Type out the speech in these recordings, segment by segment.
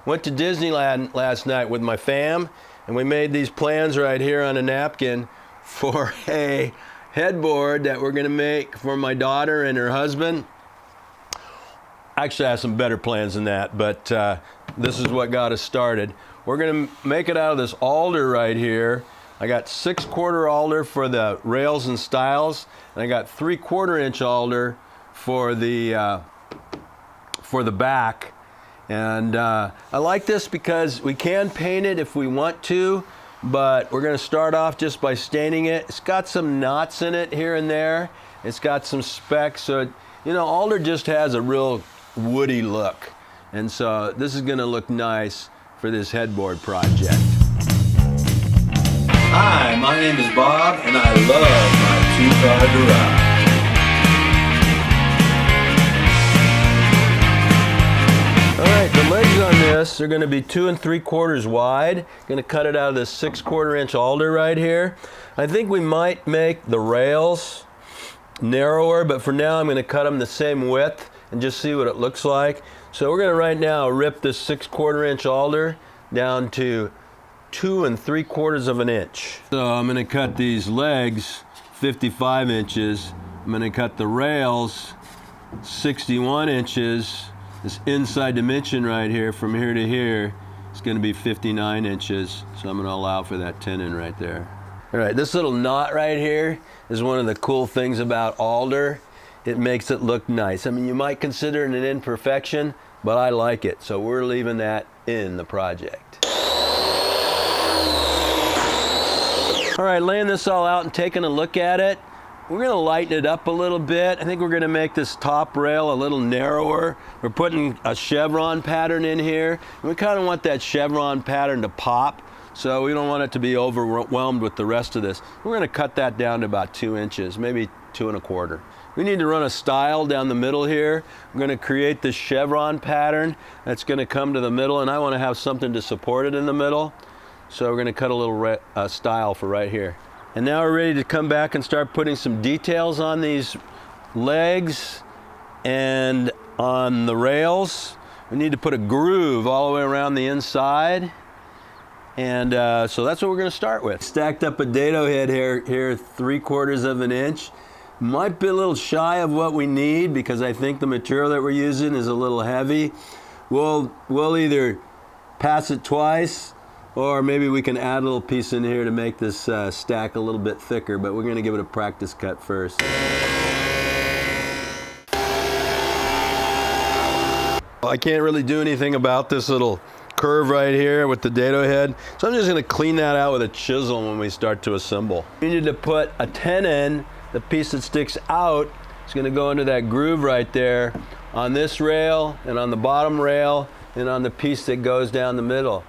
Went to Disneyland last night with my fam, and we made these plans right here on a napkin for a headboard that we're gonna make for my daughter and her husband. Actually, I have some better plans than that, but this is what got us started. We're gonna make it out of this alder right here. I got 6/4 alder for the rails and stiles, and I got 3/4 inch alder for the back. And I like this because we can paint it if we want to, but we're gonna start off just by staining it. It's got some knots in it here and there. It's got some specks, so you know, alder just has a real woody look. And so this is gonna look nice for this headboard project. Hi, my name is Bob, and I love my 2-car garage. All right, the legs on this are going to be 2 3/4 wide. Going to cut it out of this 6/4 inch alder right here. I think we might make the rails narrower, but for now I'm going to cut them the same width and just see what it looks like. So we're going to right now rip this 6/4 inch alder down to 2 3/4 inch. So I'm going to cut these legs 55 inches. I'm going to cut the rails 61 inches. This inside dimension right here from here to here is going to be 59 inches. So I'm going to allow for that tenon right there. All right, this little knot right here is one of the cool things about alder. It makes it look nice. I mean, you might consider it an imperfection, but I like it. So we're leaving that in the project. All right, laying this all out and taking a look at it, we're gonna lighten it up a little bit. I think we're gonna make this top rail a little narrower. We're putting a chevron pattern in here. We kind of want that chevron pattern to pop, so we don't want it to be overwhelmed with the rest of this. We're gonna cut that down to about 2 inches, maybe 2 1/4. We need to run a stile down the middle here. We're gonna create this chevron pattern that's gonna come to the middle, and I wanna have something to support it in the middle. So we're gonna cut a little stile for right here. And now we're ready to come back and start putting some details on these legs and on the rails. We need to put a groove all the way around the inside. And so that's what we're gonna start with. Stacked up a dado head here 3/4 inch. Might be a little shy of what we need because I think the material that we're using is a little heavy. We'll either pass it twice, or maybe we can add a little piece in here to make this stack a little bit thicker, but we're gonna give it a practice cut first. I can't really do anything about this little curve right here with the dado head, so I'm just gonna clean that out with a chisel when we start to assemble. We need to put a tenon, the piece that sticks out is gonna go into that groove right there on this rail and on the bottom rail and on the piece that goes down the middle.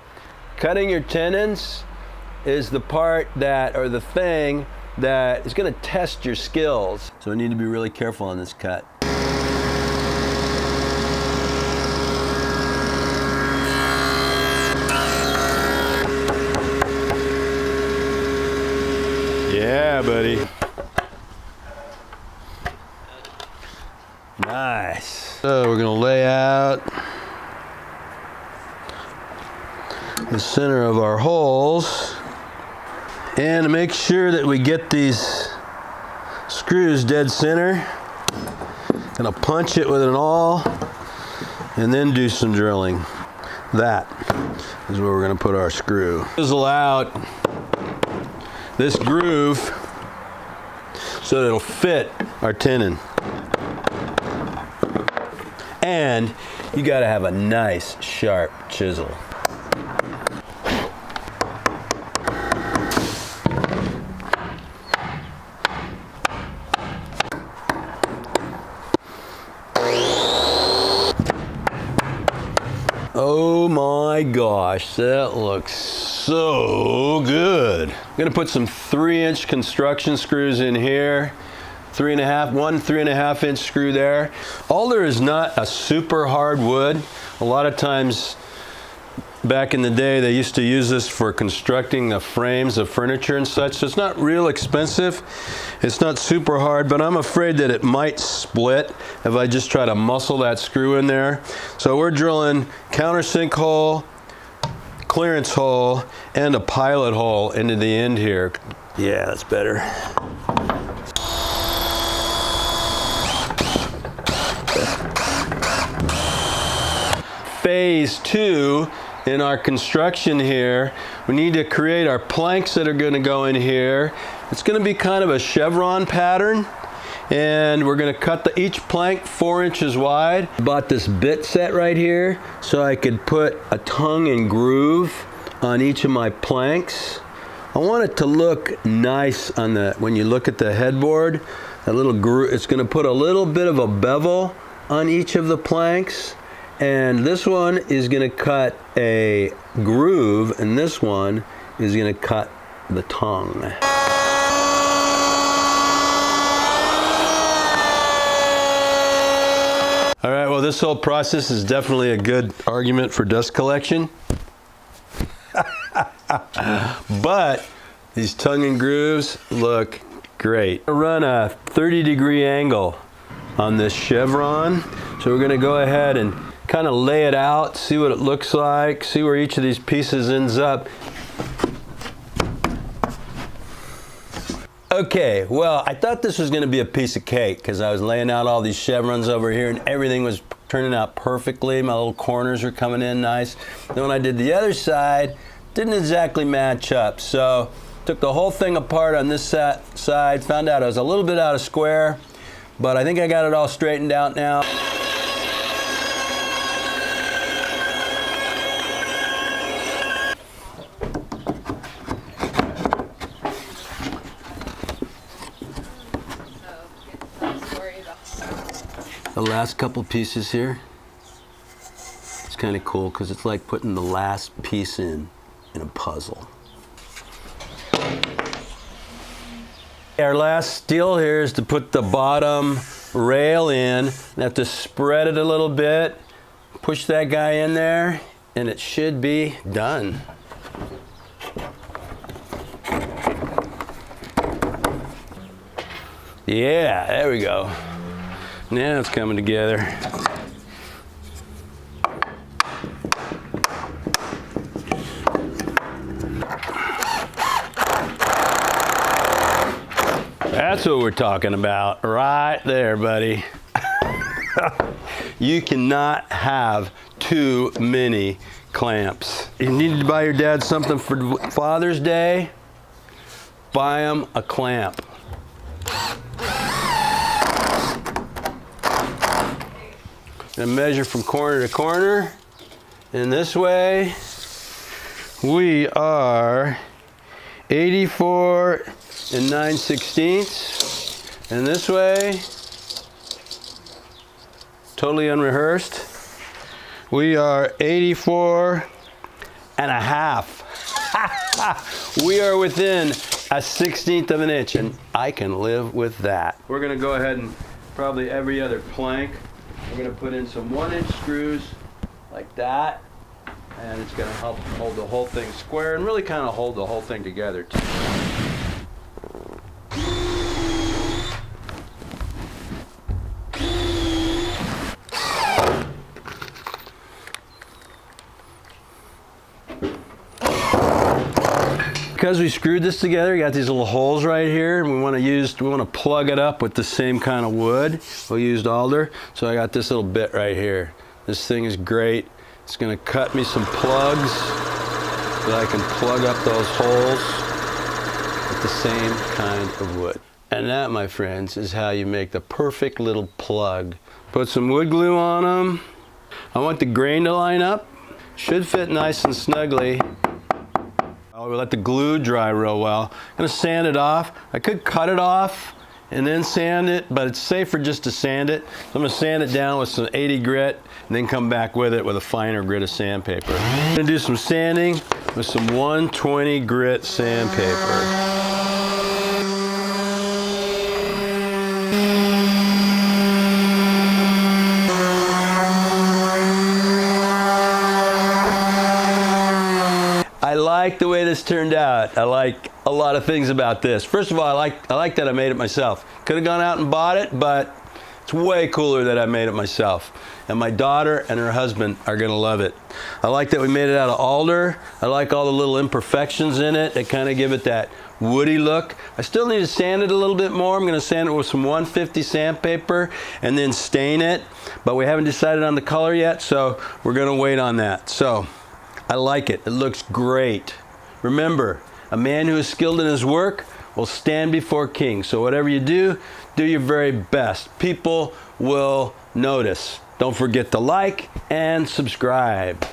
Cutting your tenons is the part that, or the thing that is going to test your skills. So I need to be really careful on this cut. Yeah, buddy. Nice. So we're going to lay out the center of our holes, and to make sure that we get these screws dead center, gonna punch it with an awl and then do some drilling. That is where we're gonna put our screw. Chisel out this groove so that it'll fit our tenon. And you gotta have a nice sharp chisel. Oh my gosh, that looks so good. I'm gonna put some 3-inch construction screws in here. 3.5 inch screw there. Alder is not a super hard wood. A lot of times back in the day, they used to use this for constructing the frames of furniture and such. So it's not real expensive. It's not super hard, but I'm afraid that it might split if I just try to muscle that screw in there. So we're drilling countersink hole, clearance hole, and a pilot hole into the end here. Yeah, that's better. Phase 2 in our construction here, we need to create our planks that are going to go in here. It's going to be kind of a chevron pattern, and we're going to cut each plank 4 inches wide. Bought this bit set right here so I could put a tongue and groove on each of my planks. I want it to look nice on when you look at the headboard. That little groove, it's going to put a little bit of a bevel on each of the planks. And this one is going to cut a groove, and this one is going to cut the tongue. All right, well, this whole process is definitely a good argument for dust collection. But these tongue and grooves look great. I run a 30-degree angle on this chevron, so we're going to go ahead and kind of lay it out, see what it looks like, see where each of these pieces ends up. Okay, well, I thought this was going to be a piece of cake because I was laying out all these chevrons over here and everything was turning out perfectly. My little corners were coming in nice. Then when I did the other side, didn't exactly match up. So took the whole thing apart on this side, found out I was a little bit out of square, but I think I got it all straightened out now. The last couple pieces here, it's kind of cool because it's like putting the last piece in a puzzle. Our last deal here is to put the bottom rail in. I have to spread it a little bit, push that guy in there, and it should be done. Yeah, there we go. Now it's coming together. That's what we're talking about right there, buddy. You cannot have too many clamps. You need to buy your dad something for Father's Day, buy him a clamp. And measure from corner to corner. And this way, we are 84 and 9/16. And this way, totally unrehearsed, we are 84 and a half. We are within a 1/16 of an inch, and I can live with that. We're gonna go ahead and probably every other plank, we're going to put in some 1-inch screws like that, and it's going to help hold the whole thing square and really kind of hold the whole thing together too. Because we screwed this together, we got these little holes right here, and we want to plug it up with the same kind of wood. We used alder, so I got this little bit right here. This thing is great. It's going to cut me some plugs so that I can plug up those holes with the same kind of wood. And that, my friends, is how you make the perfect little plug. Put some wood glue on them. I want the grain to line up. Should fit nice and snugly. I'll let the glue dry real well. I'm going to sand it off. I could cut it off and then sand it, but it's safer just to sand it. So I'm going to sand it down with some 80 grit and then come back with it with a finer grit of sandpaper. I'm going to do some sanding with some 120 grit sandpaper. like the way this turned out. I like a lot of things about this. First of all, I like that I made it myself. Could have gone out and bought it, but it's way cooler that I made it myself. And my daughter and her husband are gonna love it. I like that we made it out of alder. I like all the little imperfections in it that kind of give it that woody look. I still need to sand it a little bit more. I'm gonna sand it with some 150 sandpaper and then stain it. But we haven't decided on the color yet, so we're gonna wait on that. So I like it. It looks great. Remember, a man who is skilled in his work will stand before kings. So whatever you do, do your very best. People will notice. Don't forget to like and subscribe.